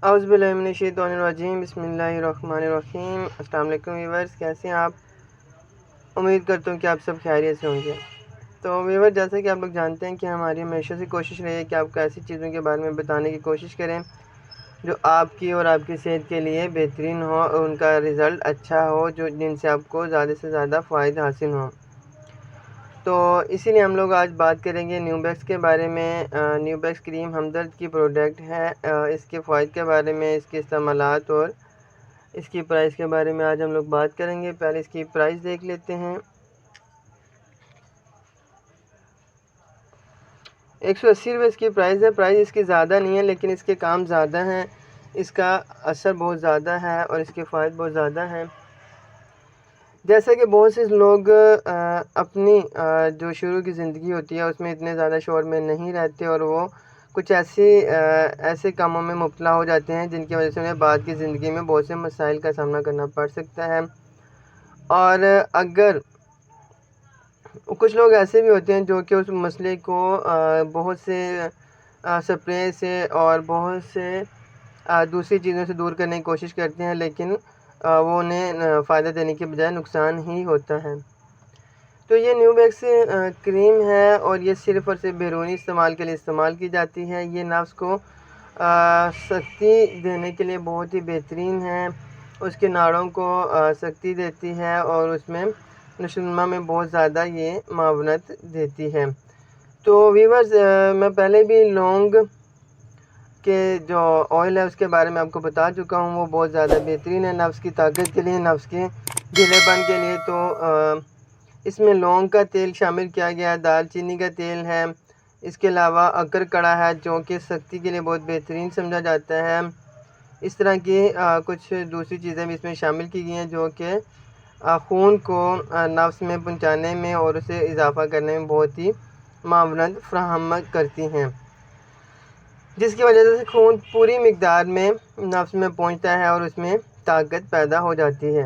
اعوذ باللہ من الشیطان الرجیم، بسم اللہ الرحمن الرحیم۔ السلام علیکم ویورز، کیسے ہیں آپ؟ امید کرتا ہوں کہ آپ سب خیریت سے ہوں گے۔ تو ویور، جیسا کہ آپ لوگ جانتے ہیں کہ ہماری ہمیشہ سے کوشش رہی ہے کہ آپ کو ایسی چیزوں کے بارے میں بتانے کی کوشش کریں جو آپ کی اور آپ کی صحت کے لیے بہترین ہو اور ان کا رزلٹ اچھا ہو، جن سے آپ کو زیادہ سے زیادہ فائدہ حاصل ہوں۔ تو اسی لیے ہم لوگ آج بات کریں گے نیوبیکس کے بارے میں۔ نیوبیکس کریم ہمدرد کی پروڈکٹ ہے۔ اس کے فوائد کے بارے میں، اس کے استعمالات اور اس کی پرائس کے بارے میں آج ہم لوگ بات کریں گے۔ پہلے اس کی پرائس دیکھ لیتے ہیں۔ 180 روپے اس کی پرائس ہے۔ پرائس اس کی زیادہ نہیں ہے، لیکن اس کے کام زیادہ ہیں، اس کا اثر بہت زیادہ ہے اور اس کے فوائد بہت زیادہ ہیں۔ جیسا کہ بہت سے لوگ اپنی جو شروع کی زندگی ہوتی ہے اس میں اتنے زیادہ شور میں نہیں رہتے اور وہ کچھ ایسے کاموں میں مبتلا ہو جاتے ہیں جن کی وجہ سے انہیں بعد کی زندگی میں بہت سے مسائل کا سامنا کرنا پڑ سکتا ہے۔ اور اگر کچھ لوگ ایسے بھی ہوتے ہیں جو کہ اس مسئلے کو بہت سے سپرے سے اور بہت سے دوسری چیزوں سے دور کرنے کی کوشش کرتے ہیں، لیکن وہ انہیں فائدہ دینے کے بجائے نقصان ہی ہوتا ہے۔ تو یہ نیوبیکس کریم ہے اور یہ صرف اور صرف بیرونی استعمال کے لیے استعمال کی جاتی ہے۔ یہ نفس کو سختی دینے کے لیے بہت ہی بہترین ہے، اس کے ناڑوں کو سختی دیتی ہے اور اس میں نشوونما میں بہت زیادہ یہ معاونت دیتی ہے۔ تو ویورز، میں پہلے بھی لونگ کے جو آئل ہے اس کے بارے میں آپ کو بتا چکا ہوں، وہ بہت زیادہ بہترین ہے نفس کی طاقت کے لیے، نفس کے ڈھیلے پن کے لیے۔ تو اس میں لونگ کا تیل شامل کیا گیا ہے، دال چینی کا تیل ہے، اس کے علاوہ اکر کڑا ہے جو کہ سختی کے لیے بہت بہترین سمجھا جاتا ہے۔ اس طرح کی کچھ دوسری چیزیں بھی اس میں شامل کی گئی ہیں جو کہ خون کو نفس میں پہنچانے میں اور اسے اضافہ کرنے میں بہت ہی معاونت فراہم کرتی ہیں، جس کی وجہ سے خون پوری مقدار میں نفس میں پہنچتا ہے اور اس میں طاقت پیدا ہو جاتی ہے۔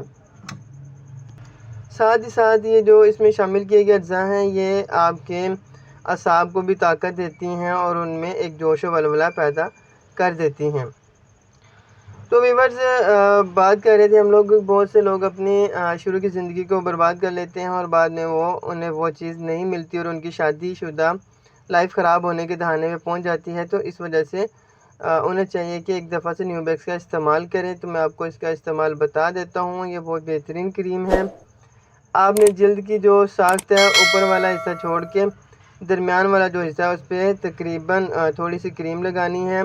ساتھ ہی ساتھ یہ جو اس میں شامل کیے گئے اجزاء ہیں یہ آپ کے اعصاب کو بھی طاقت دیتی ہیں اور ان میں ایک جوش و ولولہ پیدا کر دیتی ہیں۔ تو ویورز، بات کر رہے تھے ہم لوگ، بہت سے لوگ اپنی شروع کی زندگی کو برباد کر لیتے ہیں اور بعد میں انہیں وہ چیز نہیں ملتی اور ان کی شادی شدہ لائف خراب ہونے کے دہانے میں پہنچ جاتی ہے۔ تو اس وجہ سے انہیں چاہیے کہ ایک دفعہ سے نیوبیکس کا استعمال کریں۔ تو میں آپ کو اس کا استعمال بتا دیتا ہوں۔ یہ بہت بہترین کریم ہے۔ آپ نے جلد کی جو ساخت ہے اوپر والا حصہ چھوڑ کے درمیان والا جو حصہ ہے اس پہ تقریباً تھوڑی سی کریم لگانی ہے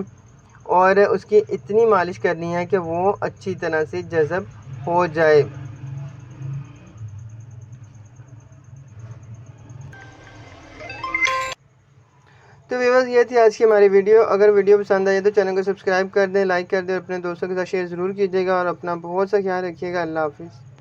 اور اس کی اتنی مالش کرنی ہے کہ وہ اچھی طرح سے جذب ہو جائے۔ تو ویورز، یہ تھی آج کی ہماری ویڈیو۔ اگر ویڈیو پسند آئی تو چینل کو سبسکرائب کر دیں، لائک کر دیں اور اپنے دوستوں کے ساتھ شیئر ضرور کیجیے گا اور اپنا بہت سا خیال رکھیے گا۔ اللہ حافظ۔